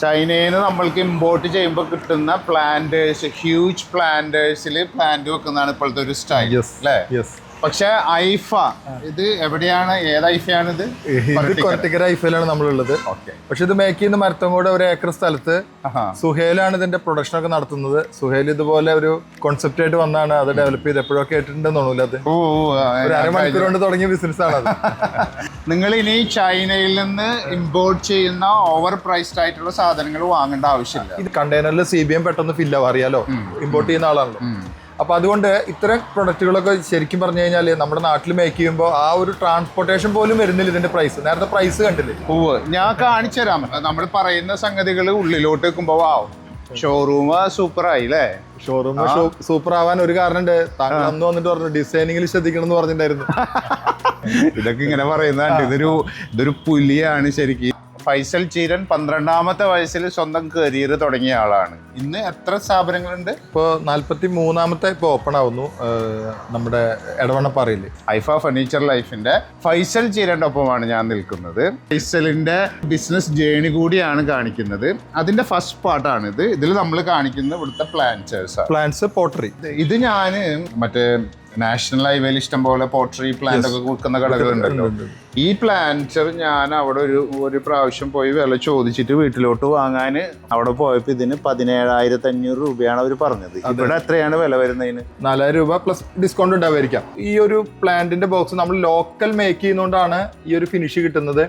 ചൈനയിൽ നിന്ന് നമ്മൾക്ക് ഇമ്പോർട്ട് ചെയ്യുമ്പോൾ കിട്ടുന്ന പ്ലാന്റേഴ്സ്, ഹ്യൂജ് പ്ലാന്റേഴ്സിൽ പ്ലാന്റ് വെക്കുന്നതാണ് ഇപ്പോഴത്തെ ഒരു സ്റ്റൈൽ അല്ലേ? പക്ഷെ ഐഫ ഇത് എവിടെയാണ്, ഏത് ഐഫയാണ് ഇത്? കൊരട്ടിക്കര ഐഫയിലാണ് നമ്മളുള്ളത്. പക്ഷെ ഇത് മേക്ക് ചെയ്യുന്ന മരത്തങ്ങോട് ഒരു ഏക്കർ സ്ഥലത്ത് സുഹേലാണ് ഇതിന്റെ പ്രൊഡക്ഷൻ ഒക്കെ നടത്തുന്നത്. സുഹേൽ ഇതുപോലെ ഒരു കോൺസെപ്റ്റ് ആയിട്ട് വന്നാണ് അത് ഡെവലപ്പ് ചെയ്ത് എപ്പോഴൊക്കെ കേട്ടിട്ടുണ്ടെന്ന് തോന്നൂല. അത് ഒരു അരമണിക്കൂർ കൊണ്ട് തുടങ്ങിയ ബിസിനസ് ആണ് അത്. നിങ്ങൾ ഇനി ചൈനയിൽ നിന്ന് ഇമ്പോർട്ട് ചെയ്യുന്ന ഓവർ പ്രൈസ്ഡ് ആയിട്ടുള്ള സാധനങ്ങൾ വാങ്ങേണ്ട ആവശ്യമില്ല. ഇത് കണ്ടെയ്നറിൽ CBM പെട്ടെന്ന് ഫില്ലാവും, അറിയാലോ, ഇമ്പോർട്ട് ചെയ്യുന്ന ആളാണല്ലോ. അപ്പൊ അതുകൊണ്ട് ഇത്തരം പ്രൊഡക്റ്റുകളൊക്കെ ശരിക്കും പറഞ്ഞു കഴിഞ്ഞാൽ നമ്മുടെ നാട്ടിൽ മേക്ക് ചെയ്യുമ്പോൾ ആ ഒരു ട്രാൻസ്പോർട്ടേഷൻ പോലും വരുന്നില്ല ഇതിന്റെ പ്രൈസ്. നേരത്തെ പ്രൈസ് കണ്ടില്ലേ? ഞാൻ കാണിച്ചു തരാം. നമ്മൾ പറയുന്ന സംഗതികൾ ഉള്ളിലോട്ട് വെക്കുമ്പോൾ ഷോറൂം സൂപ്പറായി അല്ലേ? ഷോറൂം സൂപ്പർ ആവാൻ ഒരു കാരണമുണ്ട്. താങ്കൾ അന്ന് വന്നിട്ട് പറഞ്ഞു ഡിസൈനിങ്ങിൽ ശ്രദ്ധിക്കണം എന്ന് പറഞ്ഞിട്ടുണ്ടായിരുന്നു. ഇതൊക്കെ ഇങ്ങനെ പറയുന്നുണ്ട്. ഇതൊരു പുലിയാണ് ശരിക്കും. ഫൈസൽ ചീരൻ 12ാമത്തെ വയസ്സിൽ സ്വന്തം കരിയർ തുടങ്ങിയ ആളാണ്. ഇന്ന് എത്ര സ്ഥാപനങ്ങളുണ്ട്? ഇപ്പോൾ 43ാമത്തെ ഇപ്പോൾ ഓപ്പൺ ആവുന്നു നമ്മുടെ എടവണ്ണപ്പാറയിൽ. ഐഫ ഫർണിച്ചർ ലൈഫിന്റെ ഫൈസൽ ചീരന്റെ ഒപ്പമാണ് ഞാൻ നിൽക്കുന്നത്. ഫൈസലിന്റെ ബിസിനസ് ജേണി കൂടിയാണ് കാണിക്കുന്നത്. അതിന്റെ ഫസ്റ്റ് പാർട്ടാണിത്. ഇതിൽ നമ്മൾ കാണിക്കുന്നത് ഇവിടുത്തെ പ്ലാന്റ്സ് പോട്ടറി. ഇത് ഞാൻ മറ്റേ നാഷണൽ ഹൈവേയിൽ ഇഷ്ടം പോലെ പോട്ടറി പ്ലാന്റ് ഒക്കെ കൊടുക്കുന്ന കടകളുണ്ടല്ലോ. ഈ പ്ലാന്റ്സ് ഞാൻ അവിടെ ഒരു പ്രാവശ്യം പോയി വില ചോദിച്ചിട്ട് വീട്ടിലോട്ട് വാങ്ങാൻ അവിടെ പോയപ്പോൾ ഇതിന് 17,500 രൂപയാണ് അവർ പറഞ്ഞത്. ഇവിടെ എത്രയാണ് വില വരുന്നതിന്? 4,000 രൂപ പ്ലസ് ഡിസ്കൗണ്ട് ഉണ്ടാവായിരിക്കാം. ഈ ഒരു പ്ലാന്റിന്റെ ബോക്സ് നമ്മൾ ലോക്കൽ മേക്ക് ചെയ്യുന്നോണ്ടാണ് ഈ ഒരു ഫിനിഷ് കിട്ടുന്നത്.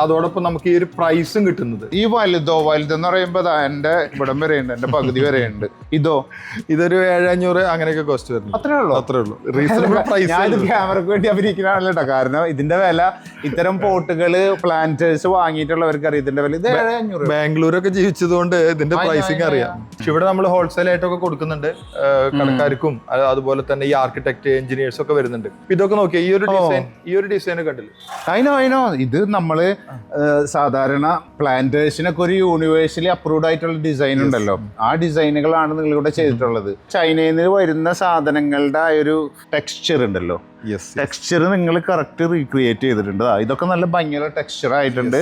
അതോടൊപ്പം നമുക്ക് ഈ ഒരു പ്രൈസും കിട്ടുന്നത്. ഈ വലുതെന്ന് പറയുമ്പോൾ എന്റെ ഇവിടം വരെയുണ്ട്, എന്റെ പകുതി വരെയുണ്ട്. ഇതൊരു 7,500 അങ്ങനെയൊക്കെ കോസ്റ്റ് വരുന്നു. അത്രേ ഉള്ളൂ. Reasonable price. ക്യാമറക്ക് വേണ്ടി അഭിനയിക്കണല്ലോ കേട്ടോ. കാരണം ഇതിന്റെ വില ഇത്തരം പോട്ടുകള് പ്ലാന്റേഴ്സ് വാങ്ങിയിട്ടുള്ളവർക്ക് അറിയാം ഇതിന്റെ വില. ഇത് 7,500. ബാംഗ്ലൂരൊക്കെ ജീവിച്ചതുകൊണ്ട് ഇതിന്റെ പ്രൈസിങ് അറിയാം. പക്ഷെ ഇവിടെ നമ്മൾ ഹോൾസെയിൽ ആയിട്ടൊക്കെ കൊടുക്കുന്നുണ്ട് കടക്കാർക്കും. അതുപോലെ തന്നെ ഈ ആർക്കിടെക്ട് എഞ്ചിനീയേഴ്സ് ഒക്കെ വരുന്നുണ്ട്. ഇതൊക്കെ നോക്കിയാൽ ഈ ഒരു ഡിസൈൻ കണ്ടില്ലേ? അതിനോ ഇത് നമ്മള് സാധാരണ പ്ലാന്റേഴ്സിനൊക്കെ ഒരു യൂണിവേഴ്സലി അപ്രൂവ്ഡ് ആയിട്ടുള്ള ഡിസൈൻ ഉണ്ടല്ലോ. ആ ഡിസൈനുകളാണ് നിങ്ങളിവിടെ ചെയ്തിട്ടുള്ളത്. ചൈനയിൽ നിന്ന് വരുന്ന സാധനങ്ങളുടെ ആ ഒരു ടെക്സ്ചർ ഉണ്ടല്ലോ, ടെക്സ്ചർ നിങ്ങൾ കറക്റ്റ് റീക്രിയേറ്റ് ചെയ്തിട്ടുണ്ട്. ഇതൊക്കെ നല്ല ഭംഗിയുള്ള ടെക്സ്ചർ ആയിട്ടുണ്ട്.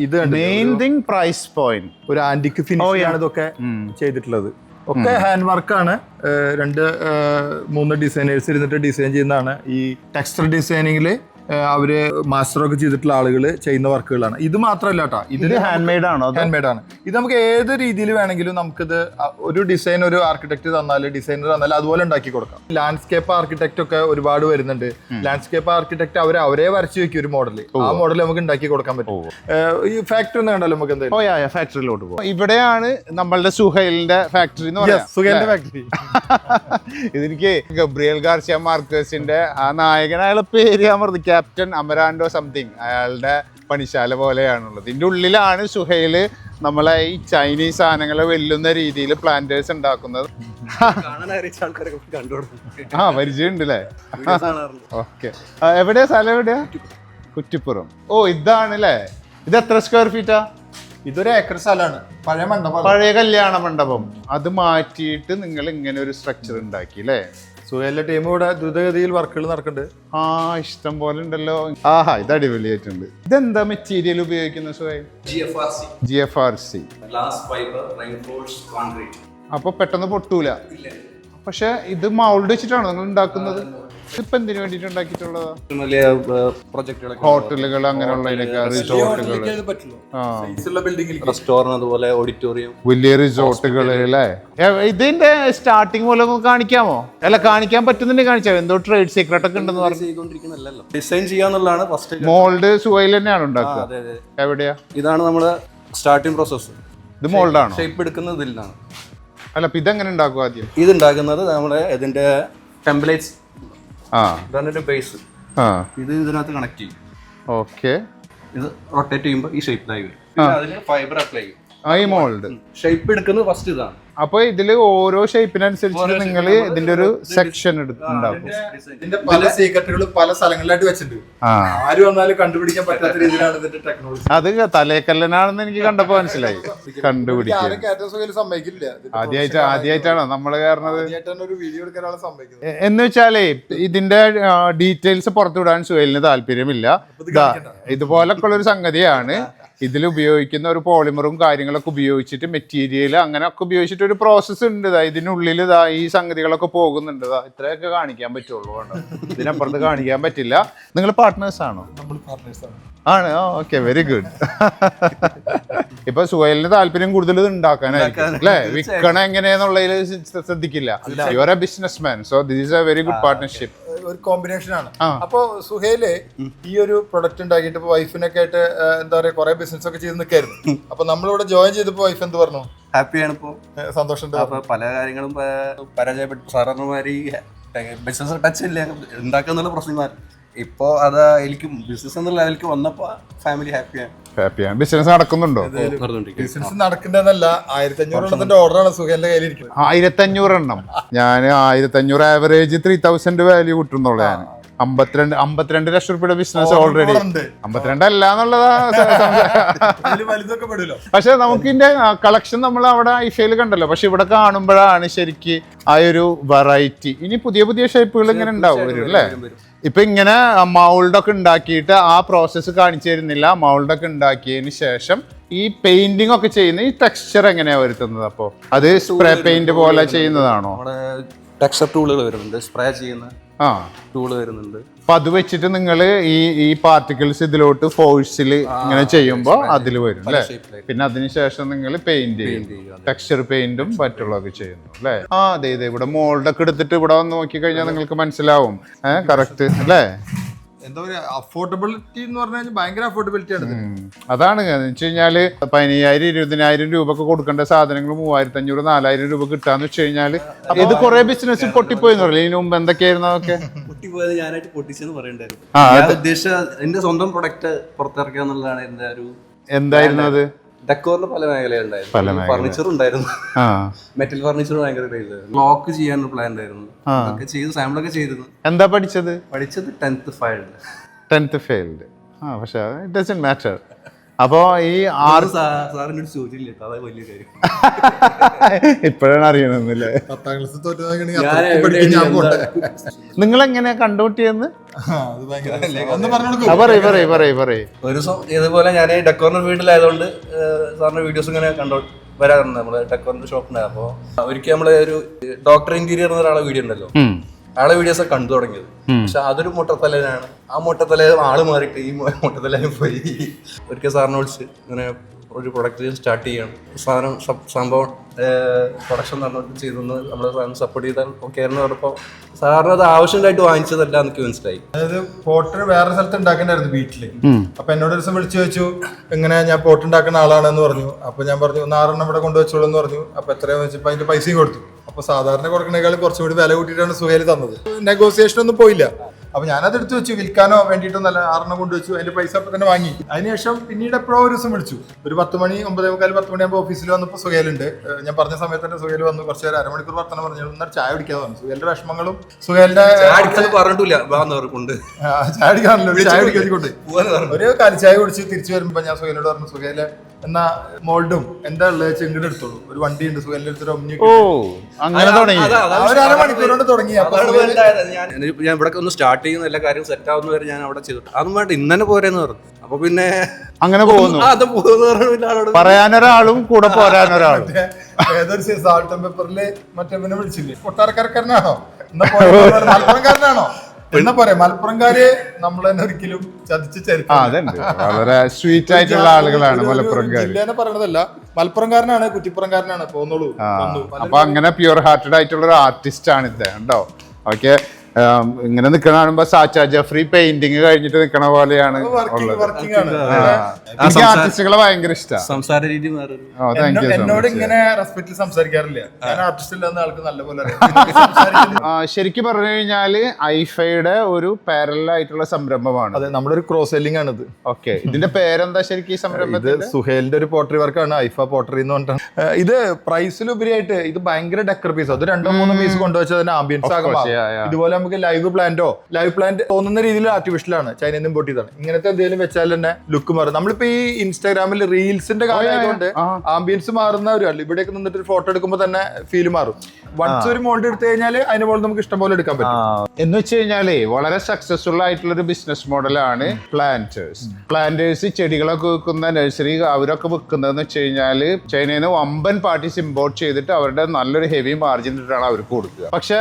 ഇത് മെയിൻ തിങ് പ്രൈസ് പോയിന്റ്. ഒരു ആന്റിക് ഫിനിഷ് ആണ് ഇതൊക്കെ ചെയ്തിട്ടുള്ളത്. ഒക്കെ ഹാൻഡ് വർക്കാണ്. 2-3 ഡിസൈനേഴ്സ് ഇരുന്നിട്ട് ഡിസൈൻ ചെയ്യുന്നതാണ്. ഈ ടെക്സ്ചർ ഡിസൈനിങ്ങിൽ അവര് മാസ്റ്ററൊക്കെ ചെയ്തിട്ടുള്ള ആളുകൾ ചെയ്യുന്ന വർക്കുകളാണ്. ഇത് മാത്രമല്ല കേട്ടോ, ഇത് ഹാൻഡ് മെയ്ഡ് ആണ്. ഇത് നമുക്ക് ഏത് രീതിയിൽ വേണമെങ്കിലും നമുക്കിത് ഒരു ഡിസൈൻ ഒരു ആർക്കിടെക്ട് ഡിസൈനർ തന്നാൽ അതുപോലെ ഉണ്ടാക്കി കൊടുക്കാം. ലാൻഡ്സ്കേപ്പ് ആർക്കിടെക്ട് ഒക്കെ ഒരുപാട് വരുന്നുണ്ട്. ലാൻഡ്സ്കേപ്പ് ആർക്കിടെക്ട് അവരെ വരച്ചു വെക്കും ഒരു മോഡൽ. ആ മോഡൽ നമുക്ക് ഉണ്ടാക്കി കൊടുക്കാൻ പറ്റും. ഈ ഫാക്ടറി ഒന്ന് കണ്ടല്ലോ നമുക്ക് എന്തായാലും ഫാക്ടറിയിലോട്ട് പോകും. ഇവിടെയാണ് നമ്മളുടെ സുഹൈലിന്റെ ഫാക്ടറി എന്ന് പറയാം. സുഹൈലിന്റെ ഫാക്ടറി. ഇതെനിക്ക് ഗബ്രിയേൽ ഗാർസിയ മാർക്കേസിന്റെ ആ നായകനായുള്ള പേര് ഞാൻ പറഞ്ഞു, ക്യാപ്റ്റൻ അമരാൻഡോ സംതിങ്, അയാളുടെ പണിശാല പോലെയാണുള്ളത്. ഇതിൻ്റെ ഉള്ളിലാണ് സുഹൈല് നമ്മളെ ഈ ചൈനീസ് സാധനങ്ങളെ വെല്ലുന്ന രീതിയിൽ പ്ലാന്റേഴ്സ് ഉണ്ടാക്കുന്നത്. പരിചയമുണ്ട് അല്ലേ? ഓക്കെ. എവിടെയാ സ്ഥലം? എവിടെയാ? കുറ്റിപ്പുറം. ഇതാണല്ലേ. ഇത് എത്ര സ്ക്വയർ ഫീറ്റാ? ഇതൊരു ഏക്കർ സ്ഥലമാണ്. പഴയ കല്യാണ മണ്ഡപം. അത് മാറ്റിയിട്ട് നിങ്ങൾ ഇങ്ങനെ ഒരു സ്ട്രക്ചർ ഉണ്ടാക്കി അല്ലേ? സുഹൈലിന്റെ ടീം ഇവിടെ ദ്രുതഗതിയിൽ വർക്കുകൾ നടക്കുന്നുണ്ട്. ഇഷ്ടം പോലെ ഉണ്ടല്ലോ. ഇത് അടിപൊളിയായിട്ടുണ്ട്. ഇതെന്താ മെറ്റീരിയൽ ഉപയോഗിക്കുന്നത് സുഹൈൽ? GFRC. അപ്പൊ പെട്ടെന്ന് പൊട്ടൂല. പക്ഷെ ഇത് മൗൾഡ് വെച്ചിട്ടാണോ നിങ്ങൾ ഉണ്ടാക്കുന്നത്? ഇപ്പൊ എന്തിനു വേണ്ടിട്ട് ഉണ്ടാക്കിയിട്ടുള്ളത്? ഹോട്ടലുകൾ അങ്ങനെയുള്ളതിനൊക്കെ, റിസോർട്ടുകൾ, റെസ്റ്റോറന്റ്, അതുപോലെ ഓഡിറ്റോറിയം, വലിയ റിസോർട്ടുകൾ അല്ലേ? ഇതിന്റെ സ്റ്റാർട്ടിങ് പോലെ കാണിക്കാമോ? അല്ല, കാണിക്കാൻ പറ്റുന്നുണ്ടെങ്കിൽ കാണിച്ചാൽ. എന്തോ ട്രേഡ് സീക്രട്ട് ഒക്കെ ഉണ്ടെന്ന് പറഞ്ഞു. ഡിസൈൻ ചെയ്യാന്നുള്ളതാണ് ഫസ്റ്റ്. മോൾഡ് സുഹൈൽ തന്നെയാണ് ഉണ്ടാക്കുക. എവിടെയാ? ഇതാണ് നമ്മുടെ സ്റ്റാർട്ടിംഗ് പ്രോസസ്. ഇത് മോൾഡാണ്. ഷേപ്പ് എടുക്കുന്നത് ഇതിലാണ്. അല്ല, അപ്പൊ ഇതെങ്ങനെ ഉണ്ടാക്കും? ആദ്യം ഇത് ഉണ്ടാക്കുന്നത് നമ്മുടെ ഇതിന്റെ ടെംപ്ലേറ്റ്സ്. ഇതാണ് ബേസ്. ഇത് ഇതിനകത്ത് കണക്ട് ചെയ്യും. ഓക്കെ. ഇത് റൊട്ടേറ്റ് ചെയ്യുമ്പോൾ ഈ ഷേപ്പിലായി വരും. അതിന് ഫൈബർ അപ്ലൈ ചെയ്യും. ഈ മോൾഡ് ഷേപ്പ് എടുക്കുന്നത് ഫസ്റ്റ് ഇതാണ്. അപ്പൊ ഇതില് ഓരോ ഷേപ്പിനനുസരിച്ച് നിങ്ങൾ ഇതിന്റെ ഒരു സെക്ഷൻ ഉണ്ടാക്കും. ഇതിന്റെ പല സീക്രട്ടുകളും പല സ്ഥലങ്ങളിലായിട്ട് വെച്ചിട്ടുണ്ട്. ആര് വന്നാലും കണ്ടുപിടിക്കാൻ പറ്റാത്ത രീതിയിലാണ് ഇതിന്റെ ടെക്നോളജി. അത് തലേക്കല്ലനാണെന്ന് എനിക്ക് കണ്ടപ്പോ മനസ്സിലായി. കണ്ടുപിടിക്കാൻ ആദ്യമായിട്ടാണോ നമ്മള് കയറുന്നത് എന്ന് വെച്ചാലേ ഇതിന്റെ ഡീറ്റെയിൽസ് പുറത്തുവിടാൻ സുഹൈലിന് താല്പര്യമില്ല. ഇതുപോലൊക്കെ ഉള്ള ഒരു സംഗതിയാണ്. ഇതിൽ ഉപയോഗിക്കുന്ന ഒരു പോളിമറും കാര്യങ്ങളൊക്കെ ഉപയോഗിച്ചിട്ട് മെറ്റീരിയൽ അങ്ങനെയൊക്കെ ഉപയോഗിച്ചിട്ട് ഒരു പ്രോസസ്സ് ഉണ്ട്. ഇതിനുള്ളിൽ ഈ സംഗതികളൊക്കെ പോകുന്നുണ്ട്. ഇത്രയൊക്കെ കാണിക്കാൻ പറ്റുള്ളൂ, ഇതിനപ്പുറത്ത് കാണിക്കാൻ പറ്റില്ല. നിങ്ങൾ പാർട്ട്നേഴ്സ് ആണോ? ആണ്. Okay, very good. ഇപ്പൊ സുഹൈലിന് താല്പര്യം കൂടുതൽ ഇത് ഉണ്ടാക്കാനായിരിക്കും അല്ലെ, വിൽക്കണം എങ്ങനെയാന്നുള്ളതിൽ ശ്രദ്ധിക്കില്ല. You are a business man, so this is a very good partnership. ഒരു കോമ്പിനേഷൻ ആണ്. അപ്പൊ സുഹൈല് ഈ ഒരു പ്രൊഡക്റ്റ് ഉണ്ടാക്കിയിട്ട് ഇപ്പൊ വൈഫിനൊക്കെ ആയിട്ട് എന്താ പറയാ കുറെ ബിസിനസ് ഒക്കെ ചെയ്ത് നിൽക്കായിരുന്നു. അപ്പൊ നമ്മളിവിടെ ജോയിൻ ചെയ്തപ്പോ വൈഫ് എന്ത് പറഞ്ഞു? ഹാപ്പിയാണ് ഇപ്പോ, സന്തോഷം. അപ്പൊ പല കാര്യങ്ങളും പരാജയപ്പെട്ടു. സാധാരണമാര് ബിസിനസ് ടച്ച് ഇല്ല, ഉണ്ടാക്കാന്നുള്ള പ്രശ്നമാർ. ഇപ്പോ അത് എനിക്ക് ബിസിനസ് എന്നുള്ള ലെവലിലേക്ക് വന്നപ്പോ ഫാമിലി ഹാപ്പിയാണ്. ബിസിനസ് നടക്കുന്നുണ്ടോ? ബിസിനസ് നടക്കുന്നതല്ല. 1500 ഓർഡറാണ് സുഹൈലിന്റെ കയ്യിലിരിക്കുന്നത്. 1500 എണ്ണം. ഞാൻ 1500 ആവറേജ് 3000 വാല്യൂ കിട്ടുന്നുള്ളതാണ്. 52 ലക്ഷം രൂപയുടെ ബിസിനസ് ഓൾറെഡി. 52 അല്ല എന്നുള്ളതാണ്. പക്ഷെ നമുക്ക് ഇതിന്റെ കളക്ഷൻ നമ്മൾ അവിടെ ഐഫയിൽ കണ്ടല്ലോ. പക്ഷെ ഇവിടെ കാണുമ്പോഴാണ് ശരിക്ക് ആ ഒരു വെറൈറ്റി. ഇനി പുതിയ പുതിയ ഷേപ്പുകൾ ഇങ്ങനെ ഉണ്ടാവും അല്ലേ? ഇപ്പൊ ഇങ്ങനെ മൗൾഡൊക്കെ ഉണ്ടാക്കിയിട്ട് ആ പ്രോസസ്സ് കാണിച്ചു തരുന്നില്ല. മൗൾഡൊക്കെ ഉണ്ടാക്കിയതിന് ശേഷം ഈ പെയിന്റിംഗ് ഒക്കെ ചെയ്യുന്ന ഈ ടെക്സ്ചർ എങ്ങനെയാ വരുത്തുന്നത്? അപ്പോ അത് സ്പ്രേ പെയിന്റ് പോലെ ചെയ്യുന്നതാണോ? നമ്മുടെ ടെക്സ്ചർ ടൂളുകൾ വരുന്നുണ്ട്, സ്പ്രേ ചെയ്യുന്ന ടൂള് വരുന്നുണ്ട്. അപ്പൊ അത് വെച്ചിട്ട് നിങ്ങൾ ഈ പാർട്ടിക്കിൾസ് ഇതിലോട്ട് ഫോഴ്സിൽ ഇങ്ങനെ ചെയ്യുമ്പോ അതിൽ വരും അല്ലെ. പിന്നെ അതിനുശേഷം നിങ്ങൾ പെയിന്റ് ചെയ്യും, ടെക്സ്ചർ പെയിന്റും മറ്റുള്ളതൊക്കെ ചെയ്യുന്നു അല്ലെ. അതെ ഇവിടെ മോൾഡൊക്കെ എടുത്തിട്ട് ഇവിടെ വന്ന് നോക്കി കഴിഞ്ഞാൽ നിങ്ങൾക്ക് മനസ്സിലാവും. കറക്റ്റ് അല്ലേ? എന്താ പറയാ, അഫോർഡബിലിറ്റി എന്ന് പറഞ്ഞാൽ ഭയങ്കര അഫോർഡബിലിറ്റി ആണ്. അതാണ് എന്ന് വെച്ച് കഴിഞ്ഞാല് 15,000 20,000 രൂപ ഒക്കെ കൊടുക്കേണ്ട സാധനങ്ങൾ 3,500 4,000 രൂപ കിട്ടാന്ന് വെച്ച് കഴിഞ്ഞാല് ഇത് കുറെ ബിസിനസ് പൊട്ടിപ്പോയെന്ന് പറയില്ല. ഇതിനു മുമ്പ് എന്തൊക്കെയായിരുന്നു അതൊക്കെ? പൊട്ടിപ്പോയത് ഞാനായിട്ട് പൊട്ടിച്ചെന്ന് പറയണ്ടായിരുന്നു. ഉദ്ദേശിച്ച എന്റെ സ്വന്തം പ്രൊഡക്റ്റ് പുറത്തിറക്കുക എന്നുള്ളതാണ് എന്റെ ഒരു. എന്തായിരുന്നു അത്? ഡെക്കോറിന്റെ പല മേഖലയുണ്ടായിരുന്നു. ഫർണിച്ചർ ഉണ്ടായിരുന്നു, മെറ്റൽ ഫർണിച്ചർ ഭയങ്കര ക്രേസായിരുന്നു. ലോക്ക് ചെയ്യാനുള്ള പ്ലാൻ ഉണ്ടായിരുന്നു. അതൊക്കെ ചെയ്ത് സാമ്പിളൊക്കെ ചെയ്തിരുന്നു. എന്താ പഠിച്ചത്? 10th failed. പക്ഷെ ഇറ്റ് ഡസന്റ് മാറ്റർ. അപ്പോ ഈ സാറിനോട് ചോദിച്ചില്ല, അതായത് വലിയ കാര്യം. ഇപ്പോഴാണ് അറിയണമെന്നില്ലേ? നിങ്ങൾ എങ്ങനെയാ കണ്ടുപിട്ടിയെന്ന് ഒരു ദിവസം ഇതുപോലെ ഞാൻ ഡെക്കോറിന്റെ വീട്ടിലായതുകൊണ്ട് സാറിന്റെ വീഡിയോസ് ഇങ്ങനെ വരാറുണ്ട്. നമ്മള് ഡെക്കോറിന്റെ ഷോപ്പിന്. അപ്പൊ ഒരിക്കൽ നമ്മള് ഒരു ഡോക്ടർ ഇന്റീരിയർ എന്ന ഒരാളെ വീഡിയോ ഉണ്ടല്ലോ, ആളെ വീഡിയോസ് ഒക്കെ കണ്ടു തുടങ്ങിയത്. പക്ഷെ അതൊരു മുട്ടത്തലനാണ്. ആ മുട്ടത്തല ആള് മാറിയിട്ട് ഈ മുട്ടത്തലയും പോയി. ഒരിക്കൽ സാറിനെ വിളിച്ച് ഇങ്ങനെ ഒരു പ്രൊഡക്റ്റ് സ്റ്റാർട്ട് ചെയ്യണം, സാധനം സംഭവം പ്രൊഡക്ഷൻ നടന്നിട്ട് ചെയ്തെന്ന് നമ്മളെ സാധനം സപ്പോർട്ട് ചെയ്താൽ ഓക്കെ എന്ന് പറഞ്ഞപ്പോൾ സാറിന് അത് ആവശ്യമായിട്ട് വാങ്ങിച്ചതല്ല എനിക്ക് മനസ്സിലായി. അതായത് പോട്ടർ വേറെ സ്ഥലത്ത് ഉണ്ടാക്കണ്ടായിരുന്നു വീട്ടില്. അപ്പൊ എന്നോട് ഒരു ദിവസം വിളിച്ചു ചോദിച്ചു, എങ്ങനെ ഞാൻ പോട്ട് ഉണ്ടാക്കുന്ന ആളാണെന്ന് പറഞ്ഞു. അപ്പൊ ഞാൻ പറഞ്ഞു 6 ഇവിടെ കൊണ്ടുവച്ചോളൂ എന്ന് പറഞ്ഞു. അപ്പൊ എത്രയാന്ന് വെച്ചപ്പോ അതിന്റെ പൈസയും കൊടുത്തു. അപ്പൊ സാധാരണ കൊടുക്കണേക്കാളും കുറച്ചുകൂടി വില കൂട്ടിയിട്ടാണ് സുഹൈൽ തന്നത്. നെഗോസിയേഷൻ ഒന്നും പോയില്ല. അപ്പൊ ഞാനത് എടുത്ത് വെച്ചു, വിൽക്കാനോ വേണ്ടിയിട്ടൊന്നല്ല, 6 കൊണ്ടുവച്ചു. അതിന്റെ പൈസ അപ്പൊ തന്നെ വാങ്ങി. അതിനുശേഷം പിന്നീട് എപ്പോഴോ ഒരു ദിവസം വിളിച്ചു. ഒരു 10 മണി 9:15 10 മണിയാകുമ്പോൾ ഓഫീസിൽ വന്നപ്പോൾ സുഹൈലുണ്ട്. ഞാൻ പറഞ്ഞ സമയത്ത് തന്നെ സുഹൈൽ വന്നു. കുറച്ച് നേരം 1 മണിക്കൂർ വർത്തമാനം പറഞ്ഞു. എന്നാൽ ചായ കുടിക്കാതെ വന്നു. സുഹൈലിന്റെ വിഷമങ്ങളും സുഹൈലിന്റെ പറഞ്ഞിട്ടില്ല, ചായ കുടിക്കാണല്ലോ, ചായ കുടിക്കൊണ്ട് ഒരു കാലിച്ചായ കുടിച്ച് തിരിച്ചു വരുമ്പോ ഞാൻ സുഹൈലിനോട് പറഞ്ഞു, സുഹൈലെ എന്നാ മോൾഡും എന്താ ഉള്ളത് ചെങ്കിട് എടുത്തോളൂ, ഒരു വണ്ടി ഉണ്ട് സുഹൈലിന്റെ അടുത്തൊരു ഒമ്നി. ഒരു 1/2 മണിക്കൂർ കൊണ്ട് തുടങ്ങി. ഞാൻ ഇവിടെ ഒന്ന് സ്റ്റാർട്ട് ചെയ്യുന്ന എല്ലാ കാര്യവും സെറ്റ് ആവുന്ന വരെ ഞാൻ അവിടെ ചെയ്തിട്ട് അതും വേണ്ട ഇന്ന് തന്നെ പോരെന്ന് പറഞ്ഞു. അപ്പൊ പിന്നെ അങ്ങനെ പോകുന്നു. പറയാനൊരാളും കൂടെ പോരാനൊരാളും. ഏതൊരു സാൾട്ട് ആൻഡ് പെപ്പറില് മറ്റേ വിളിച്ചില്ലേ, കൊട്ടാരക്കാരനാണോ മലപ്പുറംകാരനാണോ എന്നാ പറയാ. മലപ്പുറംകാര് നമ്മൾ തന്നെ ഒരിക്കലും ചതിച്ച് ചരിത്രം. വളരെ സ്വീറ്റ് ആയിട്ടുള്ള ആളുകളാണ് മലപ്പുറംകാര്. ജില്ലേനെ പറയണതല്ല, മലപ്പുറംകാരനാണ്, കുറ്റിപ്പുറംകാരനാണ്. പോന്നോളൂ. അപ്പൊ അങ്ങനെ പ്യുവർ ഹാർട്ടഡ് ആയിട്ടുള്ള ഒരു ആർട്ടിസ്റ്റ് ആണ് ഇത്. ഉണ്ടോ? ഓക്കെ. ഇങ്ങനെ നിക്കണ കാണുമ്പോ സാച്ചാ ജെഫ്രി പെയിന്റിങ് കഴിഞ്ഞിട്ട് നിക്കണ പോലെയാണ് ആർട്ടിസ്റ്റുകളെ ഭയങ്കര ഇഷ്ടമാണ്. സംസാര രീതി എന്നോട് ഇങ്ങനെ റെസ്പെക്റ്റിൽ സംസാരിക്കാറില്ല. ഞാൻ ആർട്ടിസ്റ്റ് ഇല്ലെന്ന ആൾക്ക് നല്ലപോലെ ശരിക്കും പറഞ്ഞു കഴിഞ്ഞാല് ഐഫയുടെ ഒരു പാരലൽ ആയിട്ടുള്ള സംരംഭമാണ്. അതെ, നമ്മുടെ ഒരു ക്രോസ് സെല്ലിംഗ് ആണിത്. ഓക്കെ. ഇതിന്റെ പേരെന്താ ശരിക്കും ഈ സംരംഭത്തിൽ? സുഹൈലിന്റെ ഒരു പോട്ടറി വർക്കാണ്, ഐഫ പോട്ടറി എന്ന് പറഞ്ഞിട്ടാണ്. ഇത് പ്രൈസിലുപരിയായിട്ട് ഇത് ഭയങ്കര ഡെക്കർ പീസ്. അത് 2-3 പീസ് കൊണ്ടുവച്ചതിന് ആംബിയൻസ് ആകും. ഇതുപോലെ നമുക്ക് ലൈവ് പ്ലാന്റ് തോന്നുന്ന രീതിയിൽ ആർട്ടിഫിഷ്യലാണ്, ചൈനയിൽ നിന്ന് ഇമ്പോർട്ട് ചെയ്താണ്. ഇങ്ങനത്തെ എന്തെങ്കിലും വെച്ചാൽ തന്നെ ലുക്ക് മാറും. നമ്മളിപ്പോ ഈ ഇൻസ്റ്റാഗ്രാമിൽ റീൽസിന്റെ കാലമായതുകൊണ്ട് ആംബിയൻസ് മാറുന്നവരല്ല, ഇവിടേക്ക് നിന്നിട്ട് ഒരു ഫോട്ടോ എടുക്കുമ്പോൾ തന്നെ ഫീൽ മാറും. വൺസ് ഒരു മോൾഡ് എടുത്തു കഴിഞ്ഞാൽ അതിന് പോലെ നമുക്ക് ഇഷ്ടം പോലെ എടുക്കാൻ പറ്റും. എന്ന് വെച്ച് കഴിഞ്ഞാലേ വളരെ സക്സസ്ഫുൾ ആയിട്ടുള്ള ഒരു ബിസിനസ് മോഡലാണ് പ്ലാന്റേഴ്സ്. ചെടികളൊക്കെ വിൽക്കുന്ന നഴ്സറി അവരൊക്കെ വിൽക്കുന്നതെന്ന് വെച്ച് കഴിഞ്ഞാല് ചൈനയിൽ നിന്ന് വമ്പൻ പാർട്ടീസ് ഇമ്പോർട്ട് ചെയ്തിട്ട് അവരുടെ നല്ലൊരു ഹെവി മാർജിൻ ഇട്ടിട്ടാണ് അവർക്ക് കൊടുക്കുക. പക്ഷെ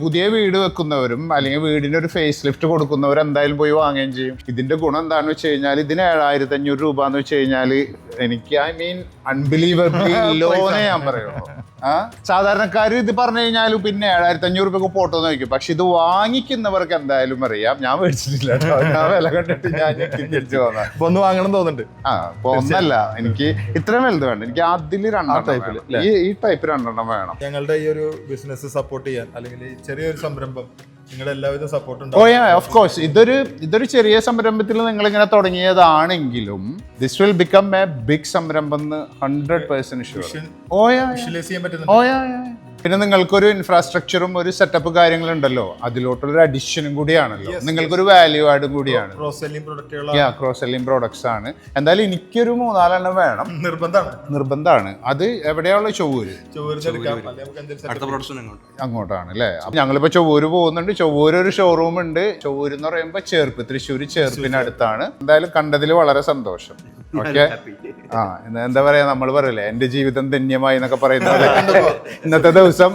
പുതിയ വീട് വെക്കുന്നവരും അല്ലെങ്കിൽ വീടിന് ഒരു ഫേസ് ലിഫ്റ്റ് കൊടുക്കുന്നവരും എന്തായാലും പോയി വാങ്ങുകയും ചെയ്യും. ഇതിന്റെ ഗുണം എന്താണെന്ന് വെച്ച് കഴിഞ്ഞാൽ ഇതിന് 7,500 രൂപ എന്ന് വെച്ച് കഴിഞ്ഞാൽ എനിക്ക് അൺബിലീവബിളി ലോനെ ഞാൻ പറയുള്ളൂ. സാധാരണക്കാർ ഇത് പറഞ്ഞു കഴിഞ്ഞാലും പിന്നെ 7,500 രൂപക്ക് പോട്ടോ നോക്കും. പക്ഷെ ഇത് വാങ്ങിക്കുന്നവർക്ക് എന്തായാലും അറിയാം. ഞാൻ മേടിച്ചിട്ടില്ല കേട്ടോ, ഞാൻ വില കണ്ടിട്ട് ഞാൻ തിരിച്ചു പോകാം. ഇപ്പൊ ഒന്ന് വാങ്ങണം തോന്നുന്നുണ്ട്. ഒന്നല്ല, എനിക്ക് ഇത്രയും വലുത് വേണ്ട, എനിക്ക് അതിൽ 2 ടൈപ്പിൽ ഈ ടൈപ്പ് 2 വേണം. ഞങ്ങളുടെ ഈ ഒരു ബിസിനസ് സപ്പോർട്ട് ചെയ്യാൻ അല്ലെങ്കിൽ ഈ ചെറിയൊരു സംരംഭം നിങ്ങളുടെ എല്ലാവിധ സപ്പോർട്ടും. ഓഫ് കോഴ്സ് ഇതൊരു ചെറിയ സംരംഭത്തിൽ നിങ്ങൾ ഇങ്ങനെ തുടങ്ങിയതാണെങ്കിലും this will become a big സംരംഭം 100% ഷുവർ. ചെയ്യാൻ പറ്റുന്നുണ്ട്. പിന്നെ നിങ്ങൾക്കൊരു ഇൻഫ്രാസ്ട്രക്ചറും ഒരു സെറ്റപ്പ് കാര്യങ്ങളുണ്ടല്ലോ, അതിലോട്ടുള്ളൊരു അഡിഷനും കൂടിയാണല്ലോ, നിങ്ങൾക്കൊരു വാല്യൂ ആഡും കൂടിയാണ്. ക്രോസ് സെല്ലിംഗ് പ്രോഡക്ട്സ് ആണ്. എന്തായാലും എനിക്കൊരു 3-4 വേണം, നിർബന്ധമാണ്. അത് എവിടെയുള്ള ചൊവ്വൂര് അങ്ങോട്ടാണ് അല്ലേ. അപ്പൊ ഞങ്ങളിപ്പോ ചൊവ്വൂര് പോകുന്നുണ്ട്. ചൊവ്വൂര് ഒരു ഷോറൂം ഉണ്ട്. ചൊവ്വൂര് എന്ന് പറയുമ്പോ തൃശ്ശൂർ ചേർപ്പിനടുത്താണ്. എന്തായാലും കണ്ടതിൽ വളരെ സന്തോഷം. ഓക്കെ. എന്താ പറയാ, നമ്മൾ പറയില്ലേ എന്റെ ജീവിതം ധന്യമായി എന്നൊക്കെ പറയുന്നത് ഇന്നത്തെ ദിവസം